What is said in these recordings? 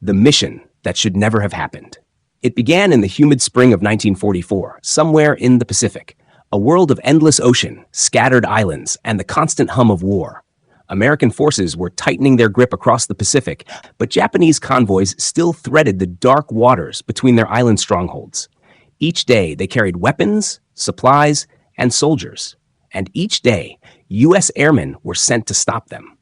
the mission that should never have happened. It began in the humid spring of 1944, somewhere in the Pacific, a world of endless ocean, scattered islands, and the constant hum of war. American forces were tightening their grip across the Pacific, but Japanese convoys still threaded the dark waters between their island strongholds. Each day, they carried weapons, supplies, and soldiers, and each day, U.S. airmen were sent to stop them.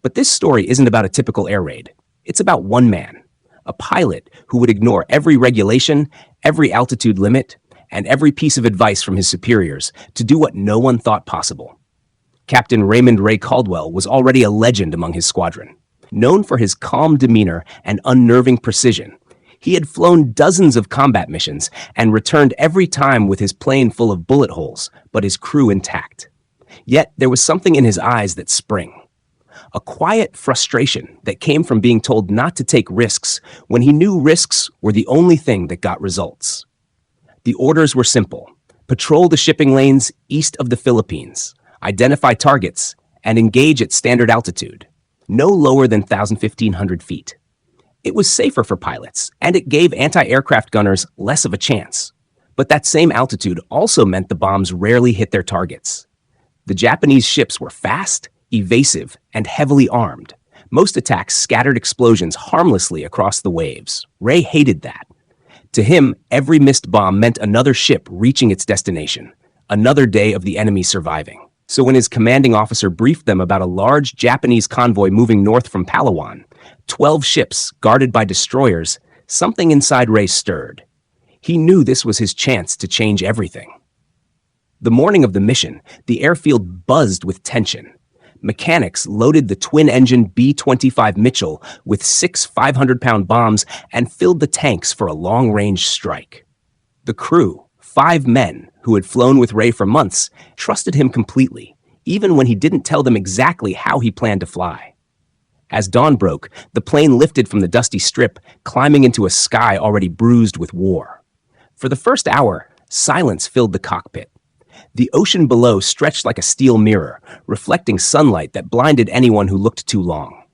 But this story isn't about a typical air raid. It's about one man, a pilot who would ignore every regulation, every altitude limit, and every piece of advice from his superiors to do what no one thought possible. Captain Raymond Ray Caldwell was already a legend among his squadron. Known for his calm demeanor and unnerving precision, he had flown dozens of combat missions and returned every time with his plane full of bullet holes, but his crew intact. Yet there was something in his eyes that sprang. A quiet frustration that came from being told not to take risks when he knew risks were the only thing that got results. The orders were simple: patrol the shipping lanes east of the Philippines, identify targets, and engage at standard altitude, no lower than 1,500 feet. It was safer for pilots, and it gave anti-aircraft gunners less of a chance. But that same altitude also meant the bombs rarely hit their targets. The Japanese ships were fast, evasive, and heavily armed. Most attacks scattered explosions harmlessly across the waves. Ray hated that. To him, every missed bomb meant another ship reaching its destination, another day of the enemy surviving. So when his commanding officer briefed them about a large Japanese convoy moving north from Palawan, 12 ships guarded by destroyers, something inside Ray stirred. He knew this was his chance to change everything. The morning of the mission, the airfield buzzed with tension. Mechanics loaded the twin-engine B-25 Mitchell with 6 500-pound bombs and filled the tanks for a long-range strike. The crew, 5 men who had flown with Ray for months, trusted him completely, even when he didn't tell them exactly how he planned to fly. As dawn broke, the plane lifted from the dusty strip, climbing into a sky already bruised with war. For the first hour, silence filled the cockpit. The ocean below stretched like a steel mirror, reflecting sunlight that blinded anyone who looked too long.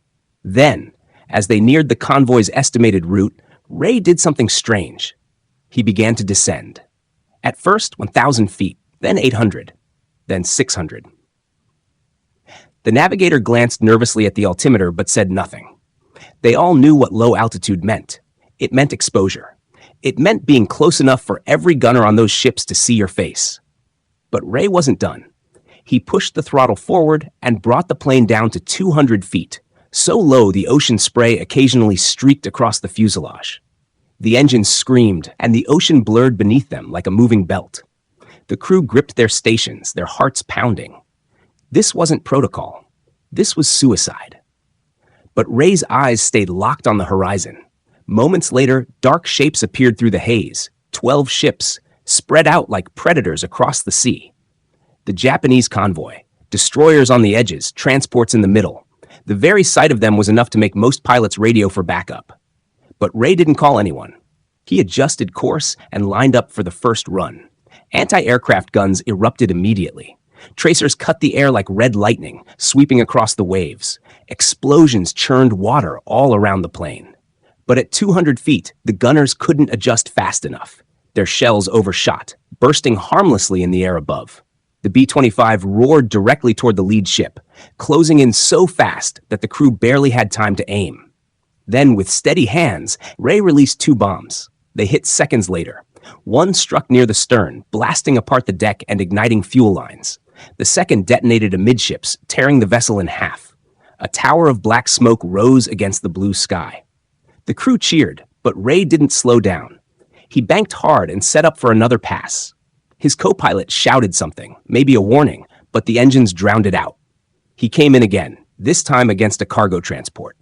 Then, as they neared the convoy's estimated route, Ray did something strange. He began to descend. At first, 1,000 feet, then 800, then 600. The navigator glanced nervously at the altimeter but said nothing. They all knew what low altitude meant. It meant exposure. It meant being close enough for every gunner on those ships to see your face. But Ray wasn't done. He pushed the throttle forward and brought the plane down to 200 feet, so low the ocean spray occasionally streaked across the fuselage. The engines screamed, and the ocean blurred beneath them like a moving belt. The crew gripped their stations, their hearts pounding. This wasn't protocol. This was suicide. But Ray's eyes stayed locked on the horizon. Moments later, dark shapes appeared through the haze, 12 ships, spread out like predators across the sea. The Japanese convoy, destroyers on the edges, transports in the middle. The very sight of them was enough to make most pilots radio for backup. But Ray didn't call anyone. He adjusted course and lined up for the first run. Anti-aircraft guns erupted immediately. Tracers cut the air like red lightning, sweeping across the waves. Explosions churned water all around the plane. But at 200 feet, the gunners couldn't adjust fast enough. Their shells overshot, bursting harmlessly in the air above. The B-25 roared directly toward the lead ship, closing in so fast that the crew barely had time to aim. Then, with steady hands, Ray released 2 bombs. They hit seconds later. One struck near the stern, blasting apart the deck and igniting fuel lines. The second detonated amidships, tearing the vessel in half. A tower of black smoke rose against the blue sky. The crew cheered, but Ray didn't slow down. He banked hard and set up for another pass. His co-pilot shouted something, maybe a warning, but the engines drowned it out. He came in again, this time against a cargo transport.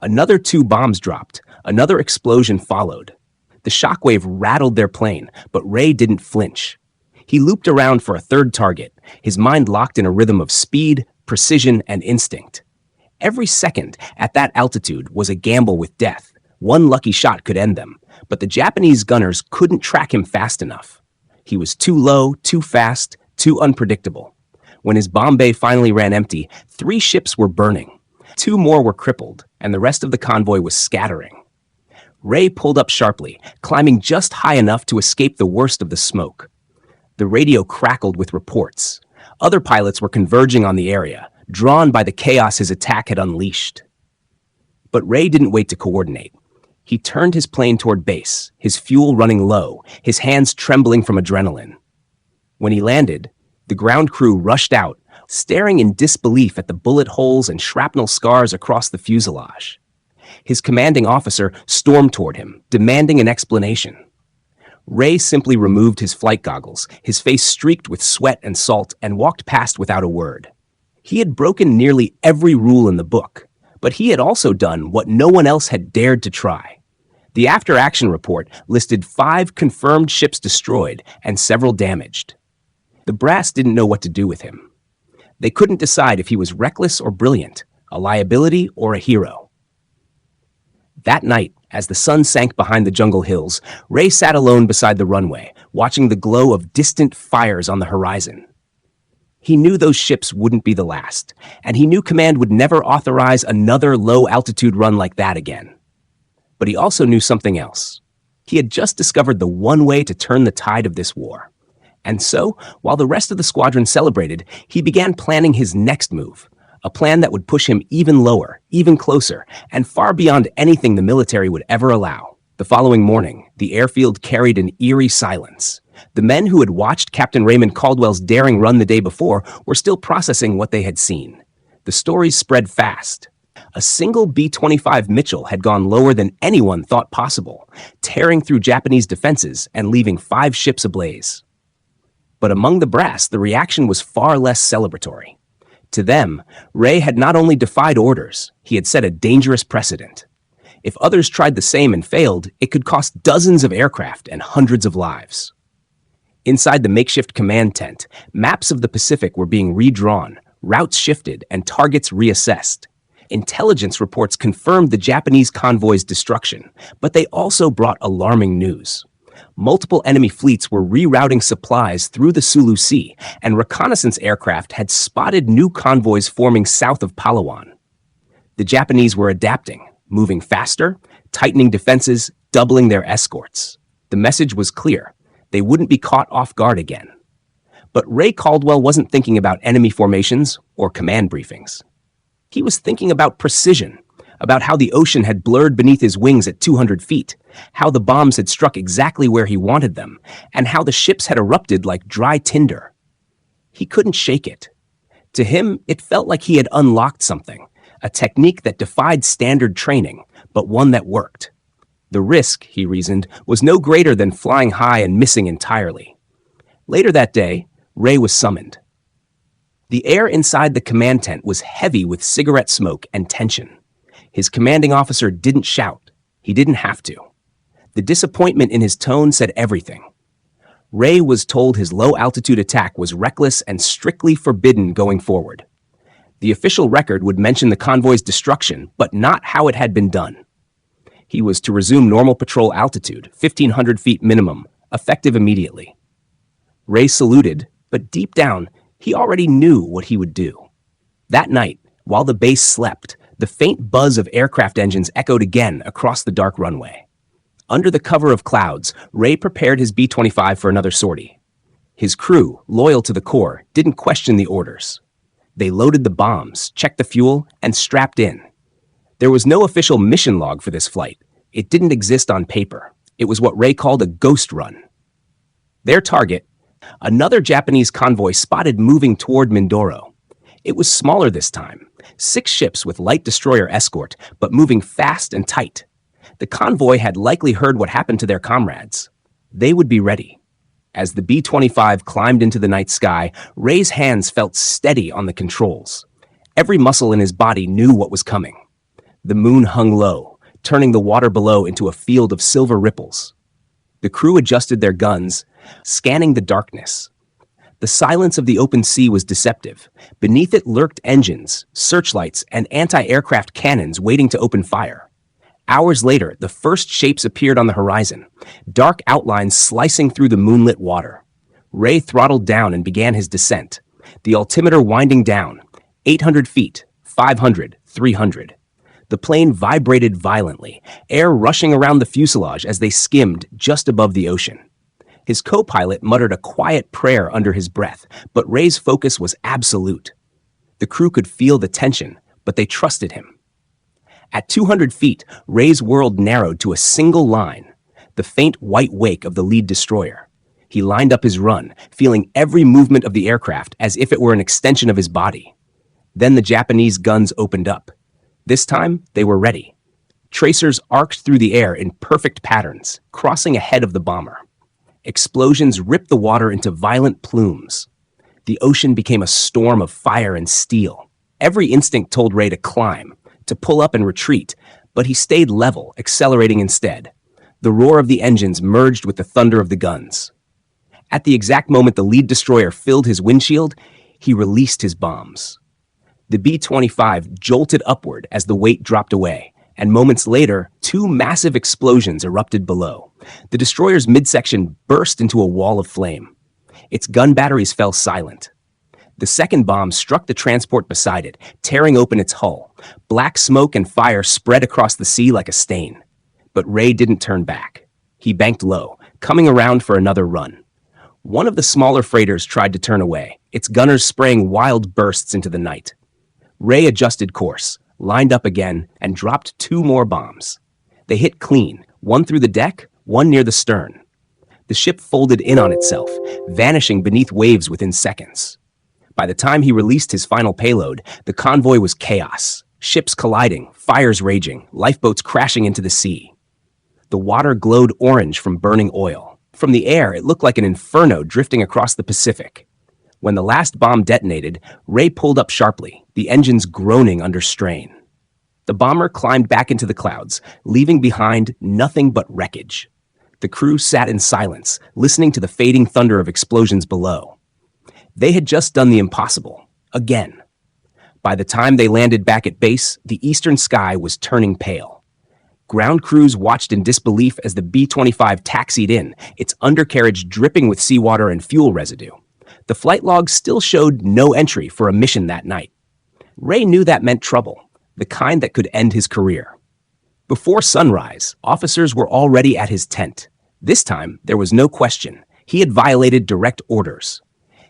Another 2 bombs dropped. Another explosion followed. The shockwave rattled their plane, but Ray didn't flinch. He looped around for a third target, his mind locked in a rhythm of speed, precision, and instinct. Every second at that altitude was a gamble with death. One lucky shot could end them, but the Japanese gunners couldn't track him fast enough. He was too low, too fast, too unpredictable. When his bomb bay finally ran empty, 3 ships were burning. 2 more were crippled, and the rest of the convoy was scattering. Ray pulled up sharply, climbing just high enough to escape the worst of the smoke. The radio crackled with reports. Other pilots were converging on the area, drawn by the chaos his attack had unleashed. But Ray didn't wait to coordinate. He turned his plane toward base, his fuel running low, his hands trembling from adrenaline. When he landed, the ground crew rushed out, staring in disbelief at the bullet holes and shrapnel scars across the fuselage. His commanding officer stormed toward him, demanding an explanation. Ray simply removed his flight goggles, his face streaked with sweat and salt, and walked past without a word. He had broken nearly every rule in the book, but he had also done what no one else had dared to try. The after-action report listed 5 confirmed ships destroyed and several damaged. The brass didn't know what to do with him. They couldn't decide if he was reckless or brilliant, a liability or a hero. That night, as the sun sank behind the jungle hills, Ray sat alone beside the runway, watching the glow of distant fires on the horizon. He knew those ships wouldn't be the last, and he knew Command would never authorize another low-altitude run like that again. But he also knew something else. He had just discovered the one way to turn the tide of this war. And so, while the rest of the squadron celebrated, he began planning his next move, a plan that would push him even lower, even closer, and far beyond anything the military would ever allow. The following morning, the airfield carried an eerie silence. The men who had watched Captain Raymond Caldwell's daring run the day before were still processing what they had seen. The stories spread fast. A single B-25 Mitchell had gone lower than anyone thought possible, tearing through Japanese defenses and leaving 5 ships ablaze. But among the brass, the reaction was far less celebratory. To them, Ray had not only defied orders, he had set a dangerous precedent. If others tried the same and failed, it could cost dozens of aircraft and hundreds of lives. Inside the makeshift command tent, maps of the Pacific were being redrawn, routes shifted, and targets reassessed. Intelligence reports confirmed the Japanese convoy's destruction, but they also brought alarming news. Multiple enemy fleets were rerouting supplies through the Sulu Sea, and reconnaissance aircraft had spotted new convoys forming south of Palawan. The Japanese were adapting, moving faster, tightening defenses, doubling their escorts. The message was clear. They wouldn't be caught off guard again. But Ray Caldwell wasn't thinking about enemy formations or command briefings. He was thinking about precision, about how the ocean had blurred beneath his wings at 200 feet, how the bombs had struck exactly where he wanted them, and how the ships had erupted like dry tinder. He couldn't shake it. To him, it felt like he had unlocked something, a technique that defied standard training, but one that worked. The risk, he reasoned, was no greater than flying high and missing entirely. Later that day, Ray was summoned. The air inside the command tent was heavy with cigarette smoke and tension. His commanding officer didn't shout. He didn't have to. The disappointment in his tone said everything. Ray was told his low-altitude attack was reckless and strictly forbidden going forward. The official record would mention the convoy's destruction, but not how it had been done. He was to resume normal patrol altitude, 1,500 feet minimum, effective immediately. Ray saluted, but deep down, he already knew what he would do. That night, while the base slept, the faint buzz of aircraft engines echoed again across the dark runway. Under the cover of clouds, Ray prepared his B-25 for another sortie. His crew, loyal to the Corps, didn't question the orders. They loaded the bombs, checked the fuel, and strapped in. There was no official mission log for this flight. It didn't exist on paper. It was what Ray called a ghost run. Their target, another Japanese convoy spotted moving toward Mindoro. It was smaller this time, 6 ships with light destroyer escort, but moving fast and tight. The convoy had likely heard what happened to their comrades. They would be ready. As the B-25 climbed into the night sky, Ray's hands felt steady on the controls. Every muscle in his body knew what was coming. The moon hung low, turning the water below into a field of silver ripples. The crew adjusted their guns, scanning the darkness. The silence of the open sea was deceptive. Beneath it lurked engines, searchlights, and anti-aircraft cannons waiting to open fire. Hours later, the first shapes appeared on the horizon, dark outlines slicing through the moonlit water. Ray throttled down and began his descent, the altimeter winding down. 800 feet, 500, 300. The plane vibrated violently, air rushing around the fuselage as they skimmed just above the ocean. His co-pilot muttered a quiet prayer under his breath, but Ray's focus was absolute. The crew could feel the tension, but they trusted him. At 200 feet, Ray's world narrowed to a single line, the faint white wake of the lead destroyer. He lined up his run, feeling every movement of the aircraft as if it were an extension of his body. Then the Japanese guns opened up. This time, they were ready. Tracers arced through the air in perfect patterns, crossing ahead of the bomber. Explosions ripped the water into violent plumes. The ocean became a storm of fire and steel. Every instinct told Ray to climb, to pull up and retreat, but he stayed level, accelerating instead. The roar of the engines merged with the thunder of the guns. At the exact moment the lead destroyer filled his windshield, he released his bombs. The B-25 jolted upward as the weight dropped away, and moments later, two massive explosions erupted below. The destroyer's midsection burst into a wall of flame. Its gun batteries fell silent. The second bomb struck the transport beside it, tearing open its hull. Black smoke and fire spread across the sea like a stain. But Ray didn't turn back. He banked low, coming around for another run. One of the smaller freighters tried to turn away, its gunners spraying wild bursts into the night. Ray adjusted course, lined up again, and dropped two more bombs. They hit clean, one through the deck, one near the stern. The ship folded in on itself, vanishing beneath waves within seconds. By the time he released his final payload, the convoy was chaos. Ships colliding, fires raging, lifeboats crashing into the sea. The water glowed orange from burning oil. From the air, it looked like an inferno drifting across the Pacific. When the last bomb detonated, Ray pulled up sharply, the engines groaning under strain. The bomber climbed back into the clouds, leaving behind nothing but wreckage. The crew sat in silence, listening to the fading thunder of explosions below. They had just done the impossible, again. By the time they landed back at base, the eastern sky was turning pale. Ground crews watched in disbelief as the B-25 taxied in, its undercarriage dripping with seawater and fuel residue. The flight logs still showed no entry for a mission that night. Ray knew that meant trouble, the kind that could end his career. Before sunrise, officers were already at his tent. This time, there was no question. He had violated direct orders.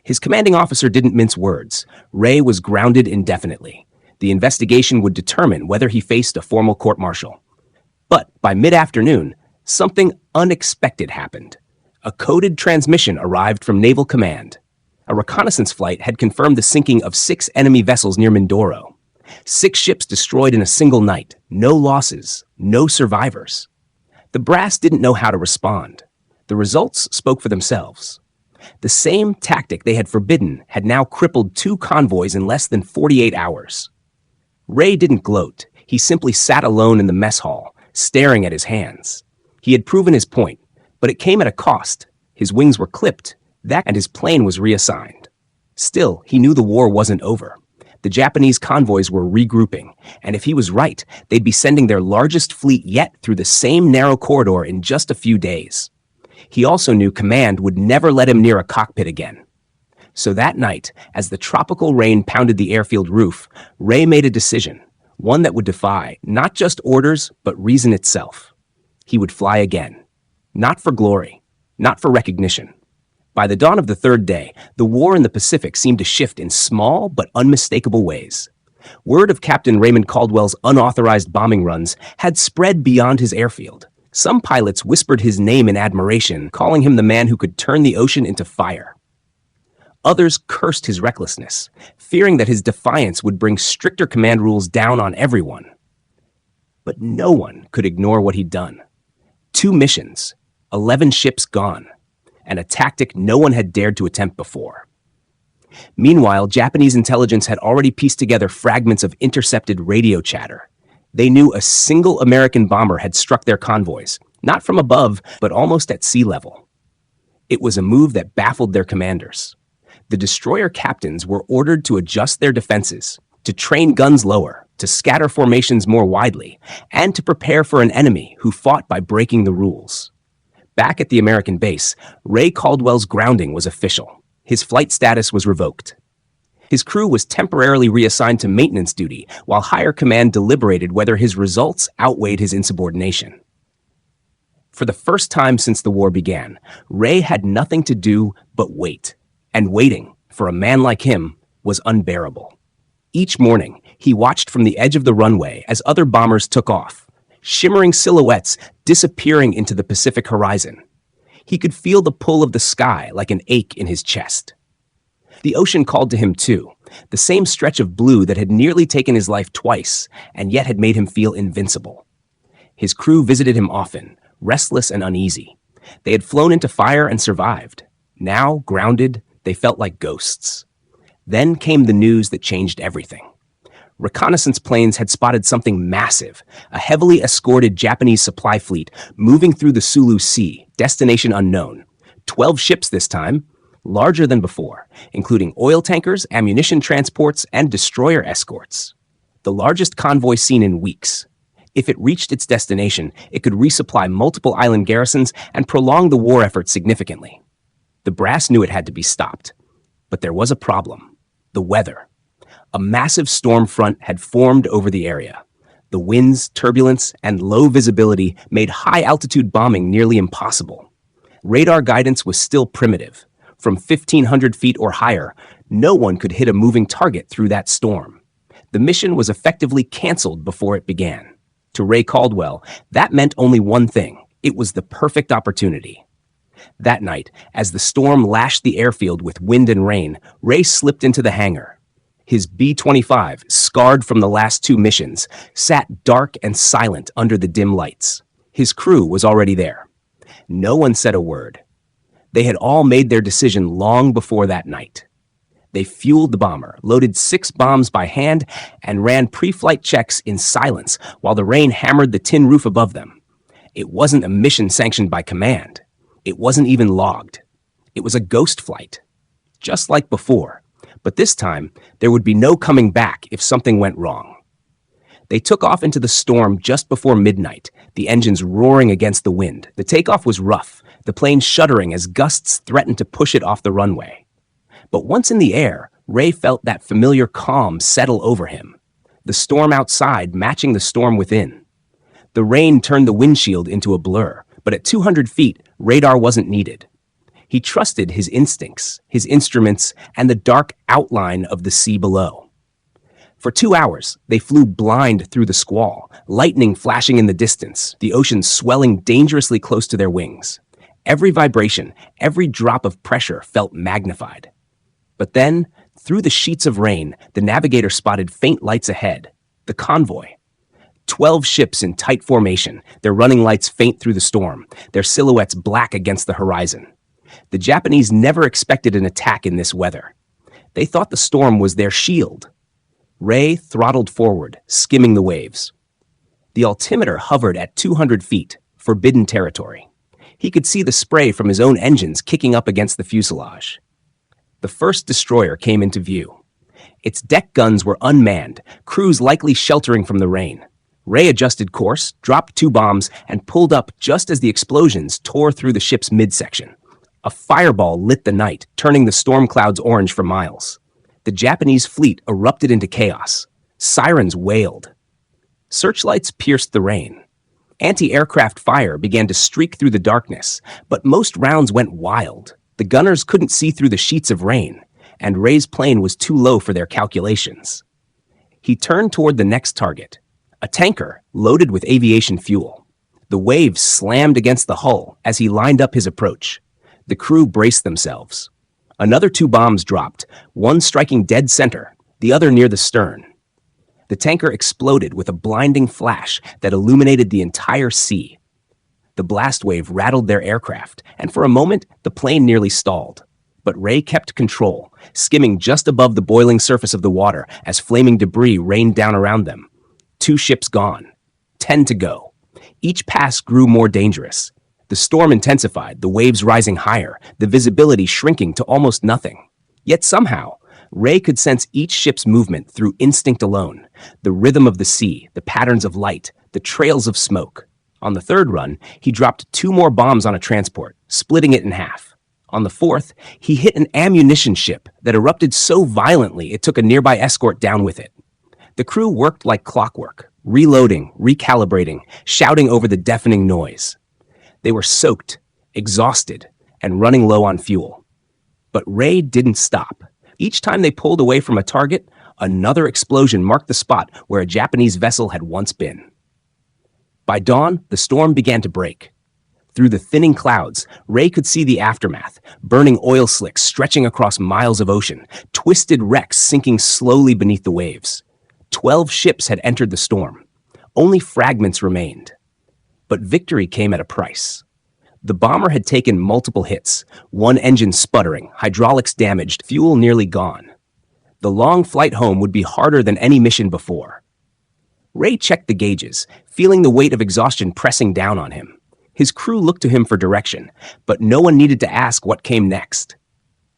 His commanding officer didn't mince words. Ray was grounded indefinitely. The investigation would determine whether he faced a formal court-martial. But by mid-afternoon, something unexpected happened. A coded transmission arrived from Naval Command. A reconnaissance flight had confirmed the sinking of 6 enemy vessels near Mindoro. 6 ships destroyed in a single night. No losses, no survivors. The brass didn't know how to respond. The results spoke for themselves. The same tactic they had forbidden had now crippled 2 convoys in less than 48 hours. Ray didn't gloat. He simply sat alone in the mess hall, staring at his hands. He had proven his point, but it came at a cost. His wings were clipped, and his plane was reassigned. Still, he knew the war wasn't over. The Japanese convoys were regrouping, and if he was right, they'd be sending their largest fleet yet through the same narrow corridor in just a few days. He also knew command would never let him near a cockpit again. So that night, as the tropical rain pounded the airfield roof, Ray made a decision, one that would defy not just orders, but reason itself. He would fly again. Not for glory, not for recognition. By the dawn of the third day, the war in the Pacific seemed to shift in small but unmistakable ways. Word of Captain Raymond Caldwell's unauthorized bombing runs had spread beyond his airfield. Some pilots whispered his name in admiration, calling him the man who could turn the ocean into fire. Others cursed his recklessness, fearing that his defiance would bring stricter command rules down on everyone. But no one could ignore what he'd done. 2 missions, 11 ships gone, and a tactic no one had dared to attempt before. Meanwhile, Japanese intelligence had already pieced together fragments of intercepted radio chatter. They knew a single American bomber had struck their convoys, not from above, but almost at sea level. It was a move that baffled their commanders. The destroyer captains were ordered to adjust their defenses, to train guns lower, to scatter formations more widely, and to prepare for an enemy who fought by breaking the rules. Back at the American base, Ray Caldwell's grounding was official. His flight status was revoked. His crew was temporarily reassigned to maintenance duty while higher command deliberated whether his results outweighed his insubordination. For the first time since the war began, Ray had nothing to do but wait. And waiting, for a man like him, was unbearable. Each morning, he watched from the edge of the runway as other bombers took off, shimmering silhouettes disappearing into the Pacific horizon. He could feel the pull of the sky like an ache in his chest. The ocean called to him too, the same stretch of blue that had nearly taken his life twice and yet had made him feel invincible. His crew visited him often, restless and uneasy. They had flown into fire and survived. Now, grounded, they felt like ghosts. Then came the news that changed everything. Reconnaissance planes had spotted something massive, a heavily escorted Japanese supply fleet moving through the Sulu Sea, destination unknown. 12 ships this time, larger than before, including oil tankers, ammunition transports, and destroyer escorts. The largest convoy seen in weeks. If it reached its destination, it could resupply multiple island garrisons and prolong the war effort significantly. The brass knew it had to be stopped. But there was a problem. The weather. A massive storm front had formed over the area. The winds, turbulence, and low visibility made high-altitude bombing nearly impossible. Radar guidance was still primitive. From 1,500 feet or higher, no one could hit a moving target through that storm. The mission was effectively canceled before it began. To Ray Caldwell, that meant only one thing. It was the perfect opportunity. That night, as the storm lashed the airfield with wind and rain, Ray slipped into the hangar. His B-25, scarred from the last two missions, sat dark and silent under the dim lights. His crew was already there. No one said a word. They had all made their decision long before that night. They fueled the bomber, loaded 6 bombs by hand, and ran pre-flight checks in silence while the rain hammered the tin roof above them. It wasn't a mission sanctioned by command. It wasn't even logged. It was a ghost flight, just like before. But this time, there would be no coming back if something went wrong. They took off into the storm just before midnight, the engines roaring against the wind. The takeoff was rough, the plane shuddering as gusts threatened to push it off the runway. But once in the air, Ray felt that familiar calm settle over him, the storm outside matching the storm within. The rain turned the windshield into a blur, but at 200 feet, radar wasn't needed. He trusted his instincts, his instruments, and the dark outline of the sea below. For 2 hours, they flew blind through the squall, lightning flashing in the distance, the ocean swelling dangerously close to their wings. Every vibration, every drop of pressure felt magnified. But then, through the sheets of rain, the navigator spotted faint lights ahead. The convoy. 12 ships in tight formation, their running lights faint through the storm, their silhouettes black against the horizon. The Japanese never expected an attack in this weather. They thought the storm was their shield. Ray throttled forward, skimming the waves. The altimeter hovered at 200 feet, forbidden territory. He could see the spray from his own engines kicking up against the fuselage. The first destroyer came into view. Its deck guns were unmanned, crews likely sheltering from the rain. Ray adjusted course, dropped 2 bombs, and pulled up just as the explosions tore through the ship's midsection. A fireball lit the night, turning the storm clouds orange for miles. The Japanese fleet erupted into chaos. Sirens wailed. Searchlights pierced the rain. Anti-aircraft fire began to streak through the darkness, but most rounds went wild. The gunners couldn't see through the sheets of rain, and Ray's plane was too low for their calculations. He turned toward the next target, a tanker loaded with aviation fuel. The waves slammed against the hull as he lined up his approach. The crew braced themselves. Another 2 bombs dropped, one striking dead center, the other near the stern. The tanker exploded with a blinding flash that illuminated the entire sea. The blast wave rattled their aircraft, and for a moment, the plane nearly stalled. But Ray kept control, skimming just above the boiling surface of the water as flaming debris rained down around them. 2 ships gone. 10 to go. Each pass grew more dangerous. The storm intensified, the waves rising higher, the visibility shrinking to almost nothing. Yet somehow, Ray could sense each ship's movement through instinct alone, the rhythm of the sea, the patterns of light, the trails of smoke. On the third run, he dropped 2 more bombs on a transport, splitting it in half. On the fourth, he hit an ammunition ship that erupted so violently it took a nearby escort down with it. The crew worked like clockwork, reloading, recalibrating, shouting over the deafening noise. They were soaked, exhausted, and running low on fuel. But Ray didn't stop. Each time they pulled away from a target, another explosion marked the spot where a Japanese vessel had once been. By dawn, the storm began to break. Through the thinning clouds, Ray could see the aftermath, burning oil slicks stretching across miles of ocean, twisted wrecks sinking slowly beneath the waves. 12 ships had entered the storm. Only fragments remained. But victory came at a price. The bomber had taken multiple hits, one engine sputtering, hydraulics damaged, fuel nearly gone. The long flight home would be harder than any mission before. Ray checked the gauges, feeling the weight of exhaustion pressing down on him. His crew looked to him for direction, but no one needed to ask what came next.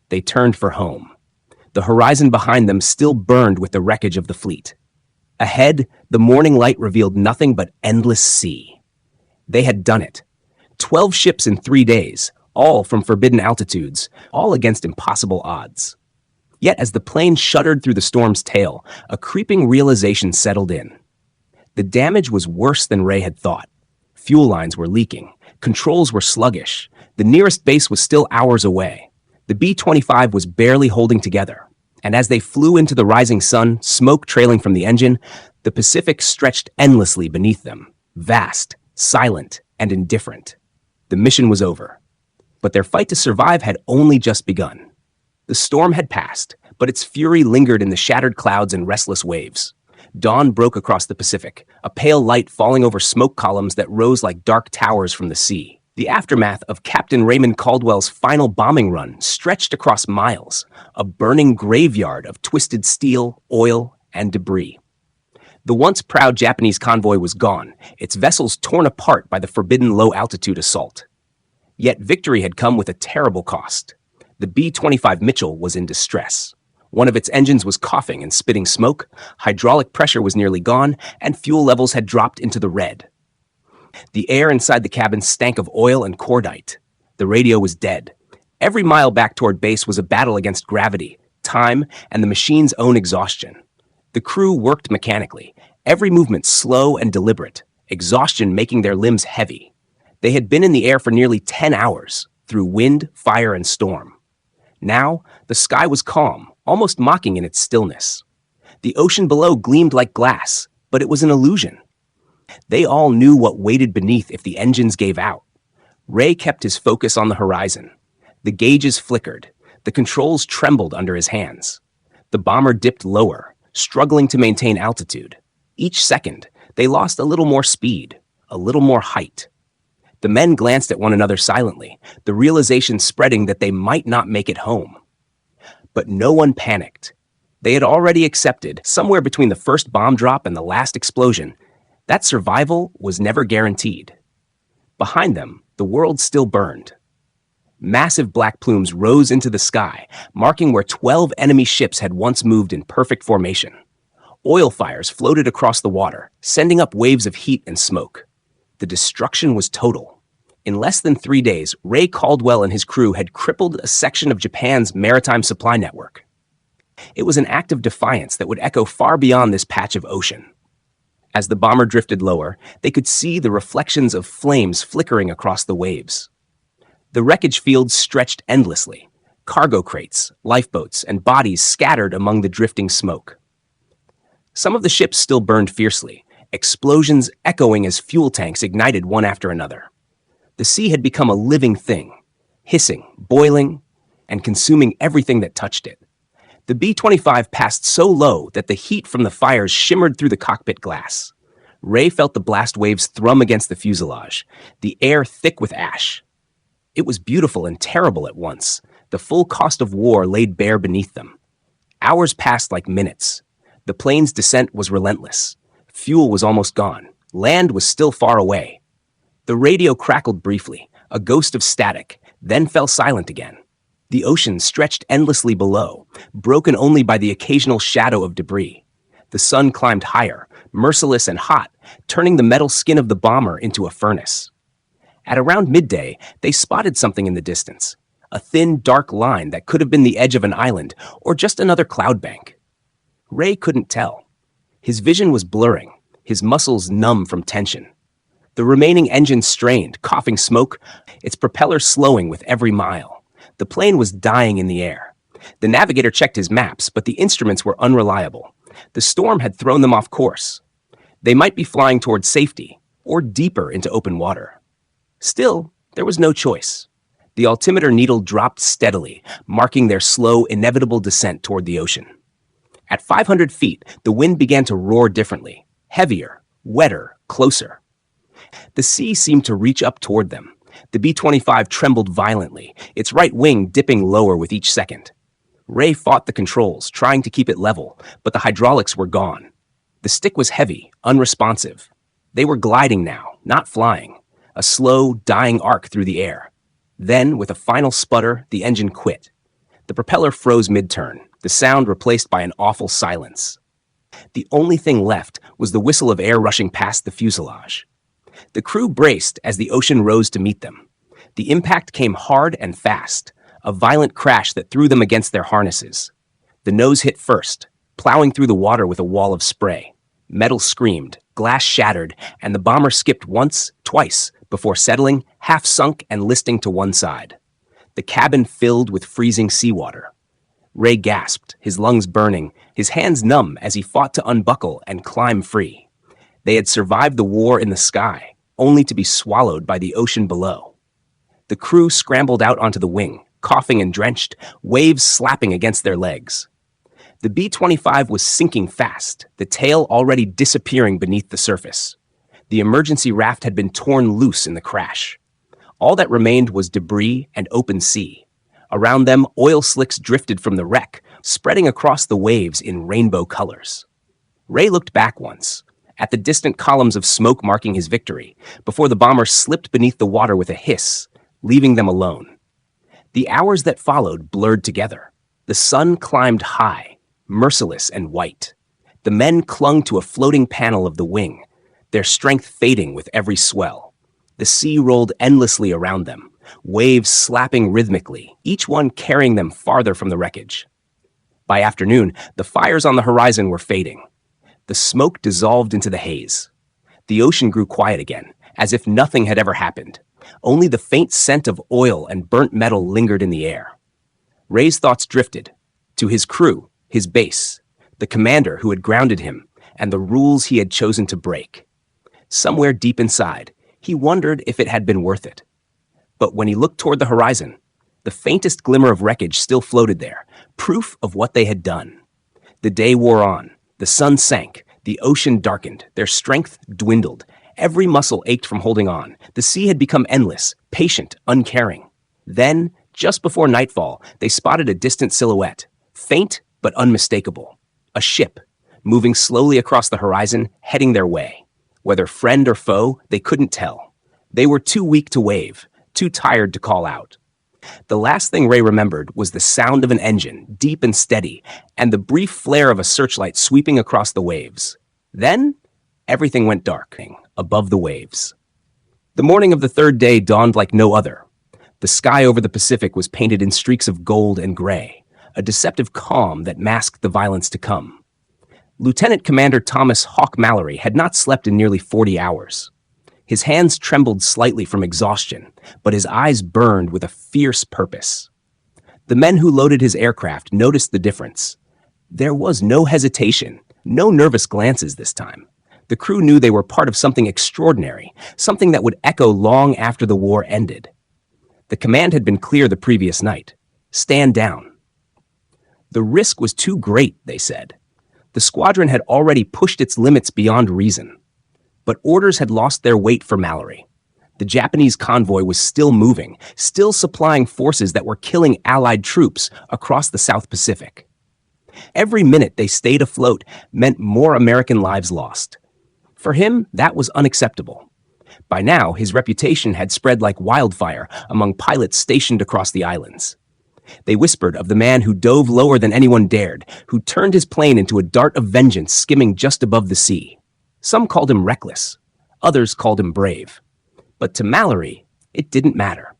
They turned for home. The horizon behind them still burned with the wreckage of the fleet. Ahead, the morning light revealed nothing but endless sea. They had done it. 12 ships in 3 days, all from forbidden altitudes, all against impossible odds. Yet as the plane shuddered through the storm's tail, a creeping realization settled in. The damage was worse than Ray had thought. Fuel lines were leaking. Controls were sluggish. The nearest base was still hours away. The B-25 was barely holding together. And as they flew into the rising sun, smoke trailing from the engine, the Pacific stretched endlessly beneath them, vast, silent, and indifferent. The mission was over. But their fight to survive had only just begun. The storm had passed, but its fury lingered in the shattered clouds and restless waves. Dawn broke across the Pacific, a pale light falling over smoke columns that rose like dark towers from the sea. The aftermath of Captain Raymond Caldwell's final bombing run stretched across miles, a burning graveyard of twisted steel, oil, and debris. The once proud Japanese convoy was gone, its vessels torn apart by the forbidden low-altitude assault. Yet victory had come with a terrible cost. The B-25 Mitchell was in distress. One of its engines was coughing and spitting smoke, hydraulic pressure was nearly gone, and fuel levels had dropped into the red. The air inside the cabin stank of oil and cordite. The radio was dead. Every mile back toward base was a battle against gravity, time, and the machine's own exhaustion. The crew worked mechanically, every movement slow and deliberate, exhaustion making their limbs heavy. They had been in the air for nearly 10 hours, through wind, fire, and storm. Now, the sky was calm, almost mocking in its stillness. The ocean below gleamed like glass, but it was an illusion. They all knew what waited beneath if the engines gave out. Ray kept his focus on the horizon. The gauges flickered. The controls trembled under his hands. The bomber dipped lower, struggling to maintain altitude. Each second, they lost a little more speed, a little more height. The men glanced at one another silently, the realization spreading that they might not make it home. But no one panicked. They had already accepted, somewhere between the first bomb drop and the last explosion, that survival was never guaranteed. Behind them, the world still burned. Massive black plumes rose into the sky, marking where 12 enemy ships had once moved in perfect formation. Oil fires floated across the water, sending up waves of heat and smoke. The destruction was total. In less than 3 days, Ray Caldwell and his crew had crippled a section of Japan's maritime supply network. It was an act of defiance that would echo far beyond this patch of ocean. As the bomber drifted lower, they could see the reflections of flames flickering across the waves. The wreckage fields stretched endlessly, cargo crates, lifeboats, and bodies scattered among the drifting smoke. Some of the ships still burned fiercely, explosions echoing as fuel tanks ignited one after another. The sea had become a living thing, hissing, boiling, and consuming everything that touched it. The B-25 passed so low that the heat from the fires shimmered through the cockpit glass. Ray felt the blast waves thrum against the fuselage, the air thick with ash. It was beautiful and terrible at once, the full cost of war laid bare beneath them. Hours passed like minutes. The plane's descent was relentless. Fuel was almost gone. Land was still far away. The radio crackled briefly, a ghost of static, then fell silent again. The ocean stretched endlessly below, broken only by the occasional shadow of debris. The sun climbed higher, merciless and hot, turning the metal skin of the bomber into a furnace. At around midday, they spotted something in the distance, a thin, dark line that could have been the edge of an island or just another cloud bank. Ray couldn't tell. His vision was blurring, his muscles numb from tension. The remaining engine strained, coughing smoke, its propeller slowing with every mile. The plane was dying in the air. The navigator checked his maps, but the instruments were unreliable. The storm had thrown them off course. They might be flying toward safety, or deeper into open water. Still, there was no choice. The altimeter needle dropped steadily, marking their slow, inevitable descent toward the ocean. At 500 feet, the wind began to roar differently, heavier, wetter, closer. The sea seemed to reach up toward them. The B-25 trembled violently, its right wing dipping lower with each second. Ray fought the controls, trying to keep it level, but the hydraulics were gone. The stick was heavy, unresponsive. They were gliding now, not flying, a slow, dying arc through the air. Then, with a final sputter, the engine quit. The propeller froze mid-turn, the sound replaced by an awful silence. The only thing left was the whistle of air rushing past the fuselage. The crew braced as the ocean rose to meet them. The impact came hard and fast, a violent crash that threw them against their harnesses. The nose hit first, plowing through the water with a wall of spray. Metal screamed, glass shattered, and the bomber skipped once, twice, before settling, half sunk and listing to one side. The cabin filled with freezing seawater. Ray gasped, his lungs burning, his hands numb as he fought to unbuckle and climb free. They had survived the war in the sky, only to be swallowed by the ocean below. The crew scrambled out onto the wing, coughing and drenched, waves slapping against their legs. The B-25 was sinking fast, the tail already disappearing beneath the surface. The emergency raft had been torn loose in the crash. All that remained was debris and open sea. Around them, oil slicks drifted from the wreck, spreading across the waves in rainbow colors. Ray looked back once, at the distant columns of smoke marking his victory, before the bomber slipped beneath the water with a hiss, leaving them alone. The hours that followed blurred together. The sun climbed high, merciless and white. The men clung to a floating panel of the wing, their strength fading with every swell. The sea rolled endlessly around them, waves slapping rhythmically, each one carrying them farther from the wreckage. By afternoon, the fires on the horizon were fading. The smoke dissolved into the haze. The ocean grew quiet again, as if nothing had ever happened. Only the faint scent of oil and burnt metal lingered in the air. Ray's thoughts drifted to his crew, his base, the commander who had grounded him, and the rules he had chosen to break. Somewhere deep inside, he wondered if it had been worth it. But when he looked toward the horizon, the faintest glimmer of wreckage still floated there, proof of what they had done. The day wore on, the sun sank, the ocean darkened, their strength dwindled. Every muscle ached from holding on. The sea had become endless, patient, uncaring. Then, just before nightfall, they spotted a distant silhouette, faint but unmistakable. A ship, moving slowly across the horizon, heading their way. Whether friend or foe, they couldn't tell. They were too weak to wave, too tired to call out. The last thing Ray remembered was the sound of an engine, deep and steady, and the brief flare of a searchlight sweeping across the waves. Then, everything went dark, above the waves. The morning of the third day dawned like no other. The sky over the Pacific was painted in streaks of gold and gray, a deceptive calm that masked the violence to come. Lieutenant Commander Thomas Hawk Mallory had not slept in nearly 40 hours. His hands trembled slightly from exhaustion, but his eyes burned with a fierce purpose. The men who loaded his aircraft noticed the difference. There was no hesitation, no nervous glances this time. The crew knew they were part of something extraordinary, something that would echo long after the war ended. The command had been clear the previous night. Stand down. The risk was too great, they said. The squadron had already pushed its limits beyond reason. But orders had lost their weight for Mallory. The Japanese convoy was still moving, still supplying forces that were killing Allied troops across the South Pacific. Every minute they stayed afloat meant more American lives lost. For him, that was unacceptable. By now, his reputation had spread like wildfire among pilots stationed across the islands. They whispered of the man who dove lower than anyone dared, who turned his plane into a dart of vengeance skimming just above the sea. Some called him reckless. Others called him brave. But to Mallory, it didn't matter.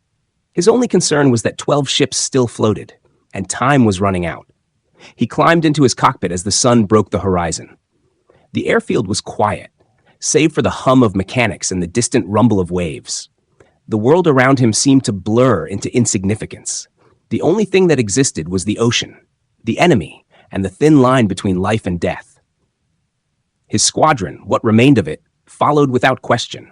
His only concern was that 12 ships still floated, and time was running out. He climbed into his cockpit as the sun broke the horizon. The airfield was quiet, save for the hum of mechanics and the distant rumble of waves. The world around him seemed to blur into insignificance. The only thing that existed was the ocean, the enemy, and the thin line between life and death. His squadron, what remained of it, followed without question.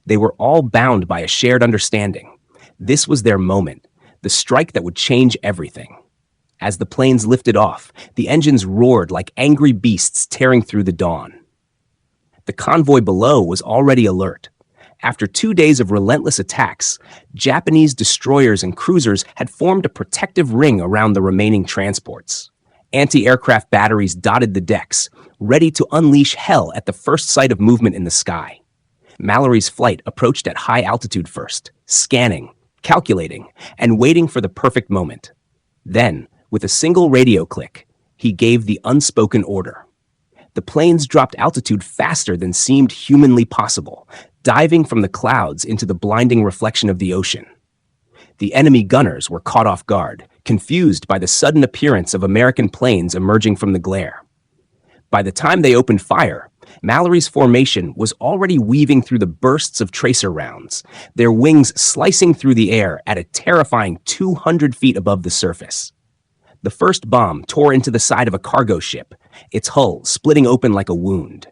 They were all bound by a shared understanding. This was their moment, the strike that would change everything. As the planes lifted off, the engines roared like angry beasts tearing through the dawn. The convoy below was already alert. After 2 days of relentless attacks, Japanese destroyers and cruisers had formed a protective ring around the remaining transports. Anti-aircraft batteries dotted the decks, ready to unleash hell at the first sight of movement in the sky. Mallory's flight approached at high altitude first, scanning, calculating, and waiting for the perfect moment. Then, with a single radio click, he gave the unspoken order. The planes dropped altitude faster than seemed humanly possible, diving from the clouds into the blinding reflection of the ocean. The enemy gunners were caught off guard, confused by the sudden appearance of American planes emerging from the glare. By the time they opened fire, Mallory's formation was already weaving through the bursts of tracer rounds, their wings slicing through the air at a terrifying 200 feet above the surface. The first bomb tore into the side of a cargo ship, its hull splitting open like a wound.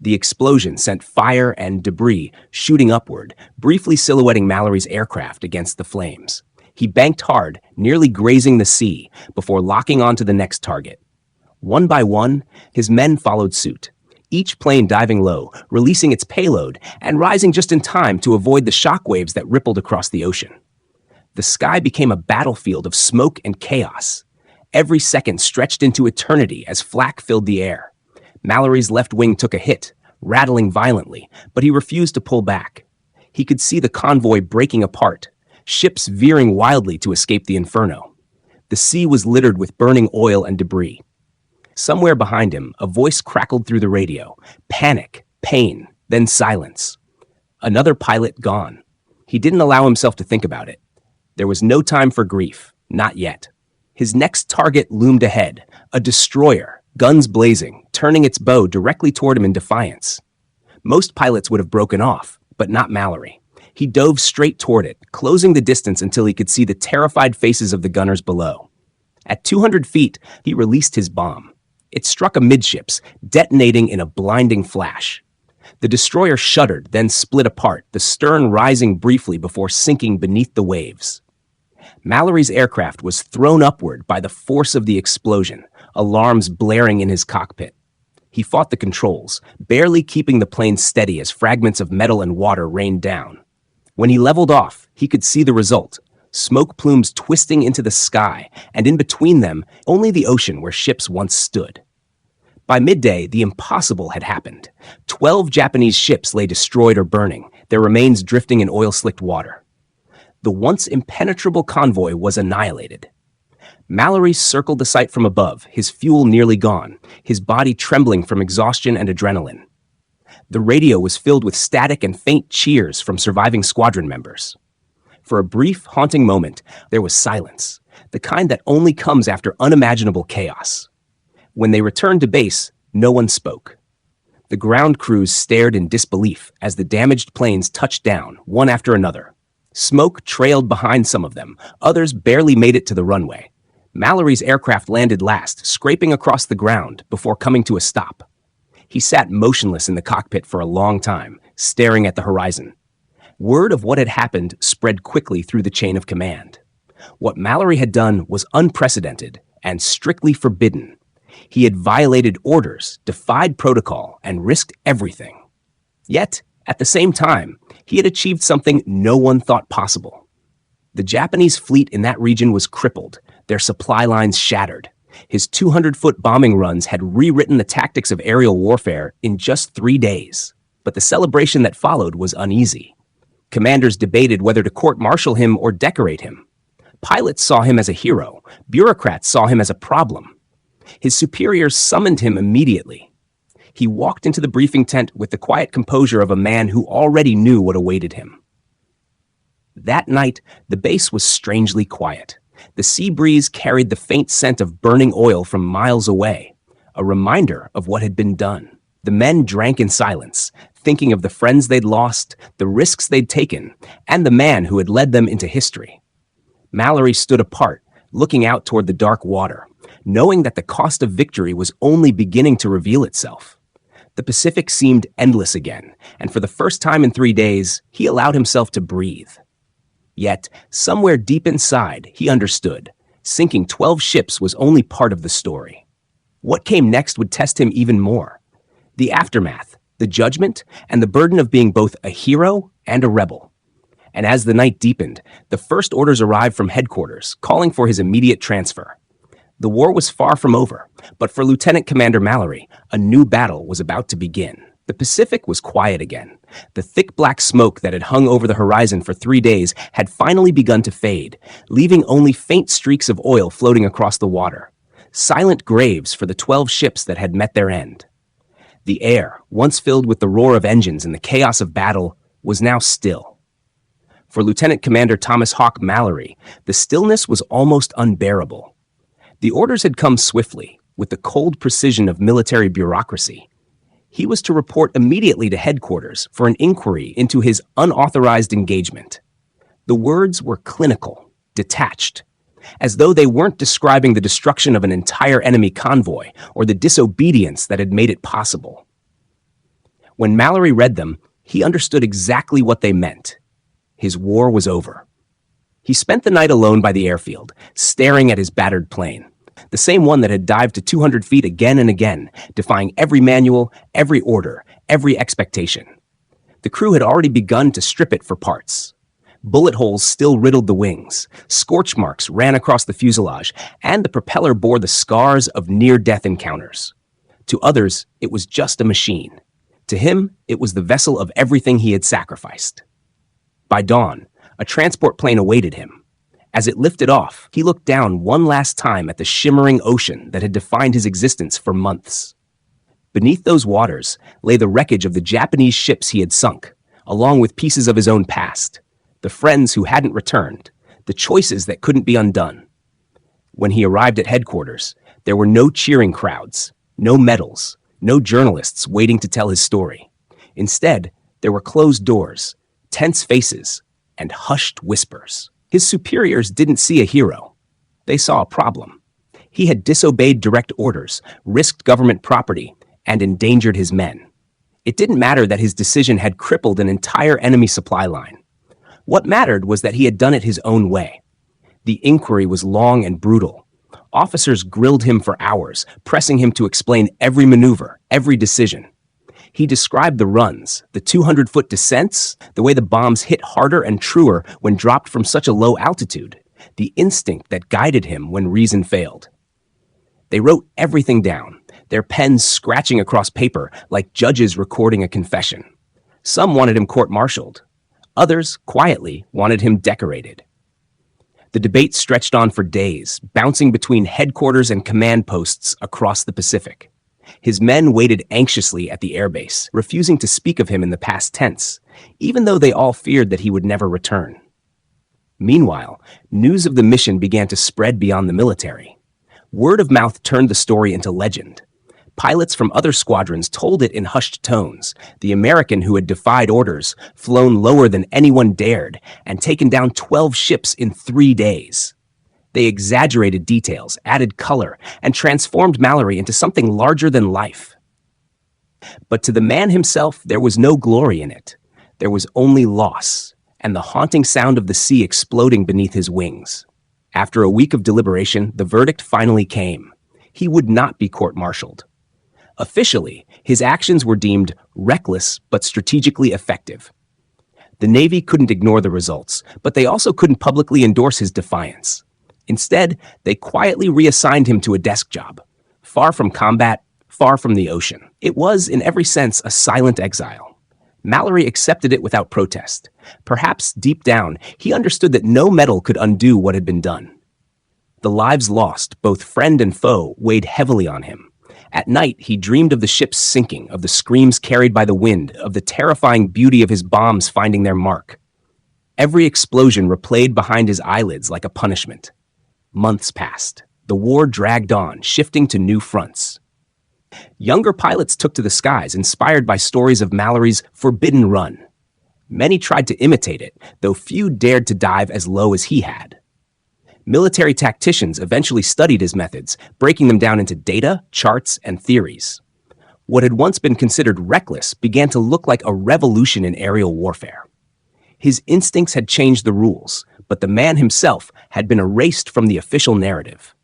The explosion sent fire and debris shooting upward, briefly silhouetting Mallory's aircraft against the flames. He banked hard, nearly grazing the sea, before locking onto the next target. One by one, his men followed suit, each plane diving low, releasing its payload, and rising just in time to avoid the shockwaves that rippled across the ocean. The sky became a battlefield of smoke and chaos. Every second stretched into eternity as flak filled the air. Mallory's left wing took a hit, rattling violently, but he refused to pull back. He could see the convoy breaking apart, ships veering wildly to escape the inferno. The sea was littered with burning oil and debris. Somewhere behind him, a voice crackled through the radio. Panic, pain, then silence. Another pilot gone. He didn't allow himself to think about it. There was no time for grief, not yet. His next target loomed ahead, a destroyer, guns blazing, turning its bow directly toward him in defiance. Most pilots would have broken off, but not Mallory. He dove straight toward it, closing the distance until he could see the terrified faces of the gunners below. At 200 feet, he released his bomb. It struck amidships, detonating in a blinding flash. The destroyer shuddered, then split apart, the stern rising briefly before sinking beneath the waves. Mallory's aircraft was thrown upward by the force of the explosion, alarms blaring in his cockpit. He fought the controls, barely keeping the plane steady as fragments of metal and water rained down. When he leveled off, he could see the result. Smoke plumes twisting into the sky, and in between them, only the ocean where ships once stood. By midday, the impossible had happened. 12 Japanese ships lay destroyed or burning, their remains drifting in oil-slicked water. The once impenetrable convoy was annihilated. Mallory circled the site from above, his fuel nearly gone, his body trembling from exhaustion and adrenaline. The radio was filled with static and faint cheers from surviving squadron members. For a brief, haunting moment, there was silence, the kind that only comes after unimaginable chaos. When they returned to base, no one spoke. The ground crews stared in disbelief as the damaged planes touched down, one after another. Smoke trailed behind some of them, others barely made it to the runway. Mallory's aircraft landed last, scraping across the ground before coming to a stop. He sat motionless in the cockpit for a long time, staring at the horizon. Word of what had happened spread quickly through the chain of command. What Mallory had done was unprecedented and strictly forbidden. He had violated orders, defied protocol, and risked everything. Yet, at the same time, he had achieved something no one thought possible. The Japanese fleet in that region was crippled, their supply lines shattered. His 200-foot bombing runs had rewritten the tactics of aerial warfare in just 3 days. But the celebration that followed was uneasy. Commanders debated whether to court-martial him or decorate him. Pilots saw him as a hero. Bureaucrats saw him as a problem. His superiors summoned him immediately. He walked into the briefing tent with the quiet composure of a man who already knew what awaited him. That night, the base was strangely quiet. The sea breeze carried the faint scent of burning oil from miles away, a reminder of what had been done. The men drank in silence, thinking of the friends they'd lost, the risks they'd taken, and the man who had led them into history. Mallory stood apart, looking out toward the dark water, knowing that the cost of victory was only beginning to reveal itself. The Pacific seemed endless again, and for the first time in 3 days, he allowed himself to breathe. Yet, somewhere deep inside, he understood. Sinking 12 ships was only part of the story. What came next would test him even more. The aftermath, the judgment, and the burden of being both a hero and a rebel. And as the night deepened, the first orders arrived from headquarters, calling for his immediate transfer. The war was far from over, but for Lieutenant Commander Mallory, a new battle was about to begin. The Pacific was quiet again. The thick black smoke that had hung over the horizon for 3 days had finally begun to fade, leaving only faint streaks of oil floating across the water. Silent graves for the 12 ships that had met their end. The air, once filled with the roar of engines and the chaos of battle, was now still. For Lieutenant Commander Thomas Hawk Mallory, the stillness was almost unbearable. The orders had come swiftly, with the cold precision of military bureaucracy. He was to report immediately to headquarters for an inquiry into his unauthorized engagement. The words were clinical, detached, as though they weren't describing the destruction of an entire enemy convoy or the disobedience that had made it possible. When Mallory read them, he understood exactly what they meant. His war was over. He spent the night alone by the airfield, staring at his battered plane, the same one that had dived to 200 feet again and again, defying every manual, every order, every expectation. The crew had already begun to strip it for parts. Bullet holes still riddled the wings, scorch marks ran across the fuselage, and the propeller bore the scars of near-death encounters. To others, it was just a machine. To him, it was the vessel of everything he had sacrificed. By dawn, a transport plane awaited him. As it lifted off, he looked down one last time at the shimmering ocean that had defined his existence for months. Beneath those waters lay the wreckage of the Japanese ships he had sunk, along with pieces of his own past, the friends who hadn't returned, the choices that couldn't be undone. When he arrived at headquarters, there were no cheering crowds, no medals, no journalists waiting to tell his story. Instead, there were closed doors, tense faces, and hushed whispers. His superiors didn't see a hero. They saw a problem. He had disobeyed direct orders, risked government property, and endangered his men. It didn't matter that his decision had crippled an entire enemy supply line. What mattered was that he had done it his own way. The inquiry was long and brutal. Officers grilled him for hours, pressing him to explain every maneuver, every decision. He described the runs, the 200-foot descents, the way the bombs hit harder and truer when dropped from such a low altitude, the instinct that guided him when reason failed. They wrote everything down, their pens scratching across paper like judges recording a confession. Some wanted him court-martialed. Others, quietly, wanted him decorated. The debate stretched on for days, bouncing between headquarters and command posts across the Pacific. His men waited anxiously at the airbase, refusing to speak of him in the past tense, even though they all feared that he would never return. Meanwhile, news of the mission began to spread beyond the military. Word of mouth turned the story into legend. Pilots from other squadrons told it in hushed tones, the American who had defied orders, flown lower than anyone dared, and taken down 12 ships in 3 days. They exaggerated details, added color, and transformed Mallory into something larger than life. But to the man himself, there was no glory in it. There was only loss, and the haunting sound of the sea exploding beneath his wings. After a week of deliberation, the verdict finally came. He would not be court-martialed. Officially, his actions were deemed reckless but strategically effective. The Navy couldn't ignore the results, but they also couldn't publicly endorse his defiance. Instead, they quietly reassigned him to a desk job, far from combat, far from the ocean. It was, in every sense, a silent exile. Mallory accepted it without protest. Perhaps, deep down, he understood that no medal could undo what had been done. The lives lost, both friend and foe, weighed heavily on him. At night, he dreamed of the ships sinking, of the screams carried by the wind, of the terrifying beauty of his bombs finding their mark. Every explosion replayed behind his eyelids like a punishment. Months passed. The war dragged on, shifting to new fronts. Younger pilots took to the skies, inspired by stories of Mallory's forbidden run. Many tried to imitate it, though few dared to dive as low as he had. Military tacticians eventually studied his methods, breaking them down into data, charts, and theories. What had once been considered reckless began to look like a revolution in aerial warfare. His instincts had changed the rules, but the man himself had been erased from the official narrative.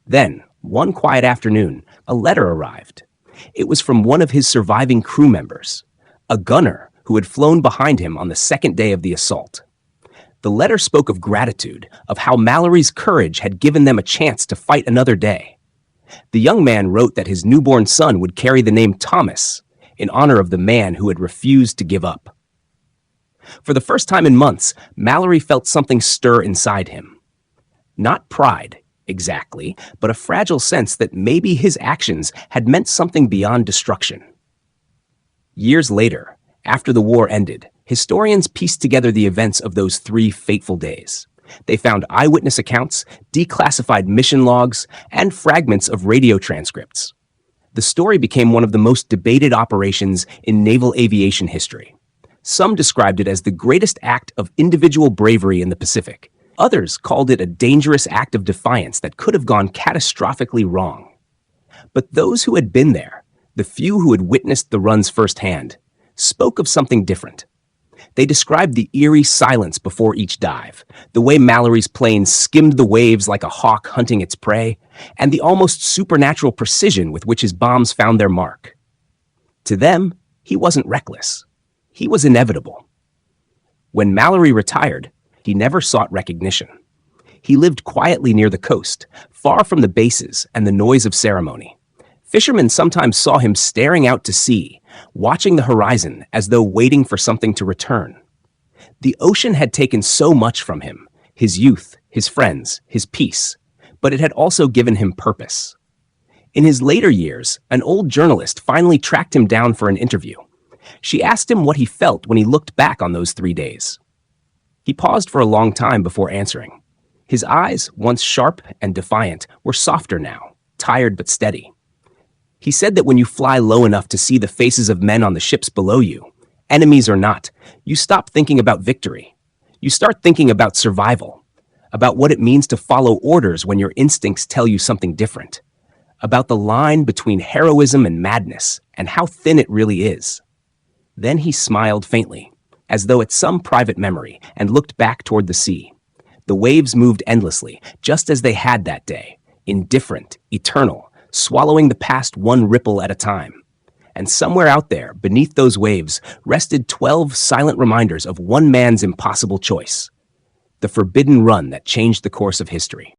Then, one quiet afternoon, a letter arrived. It was from one of his surviving crew members, a gunner who had flown behind him on the second day of the assault. The letter spoke of gratitude, of how Mallory's courage had given them a chance to fight another day. The young man wrote that his newborn son would carry the name Thomas, in honor of the man who had refused to give up. For the first time in months, Mallory felt something stir inside him. Not pride, exactly, but a fragile sense that maybe his actions had meant something beyond destruction. Years later, after the war ended, historians pieced together the events of those 3 fateful days. They found eyewitness accounts, declassified mission logs, and fragments of radio transcripts. The story became one of the most debated operations in naval aviation history. Some described it as the greatest act of individual bravery in the Pacific. Others called it a dangerous act of defiance that could have gone catastrophically wrong. But those who had been there, the few who had witnessed the runs firsthand, spoke of something different. They described the eerie silence before each dive, the way Mallory's plane skimmed the waves like a hawk hunting its prey, and the almost supernatural precision with which his bombs found their mark. To them, he wasn't reckless. He was inevitable. When Mallory retired, he never sought recognition. He lived quietly near the coast, far from the bases and the noise of ceremony. Fishermen sometimes saw him staring out to sea, watching the horizon as though waiting for something to return. The ocean had taken so much from him, his youth, his friends, his peace, but it had also given him purpose. In his later years, an old journalist finally tracked him down for an interview. She asked him what he felt when he looked back on those 3 days. He paused for a long time before answering. His eyes, once sharp and defiant, were softer now, tired but steady. He said that when you fly low enough to see the faces of men on the ships below you, enemies or not, you stop thinking about victory. You start thinking about survival, about what it means to follow orders when your instincts tell you something different, about the line between heroism and madness and how thin it really is. Then he smiled faintly, as though at some private memory, and looked back toward the sea. The waves moved endlessly, just as they had that day, indifferent, eternal, swallowing the past one ripple at a time. And somewhere out there, beneath those waves, rested 12 silent reminders of one man's impossible choice, the forbidden run that changed the course of history.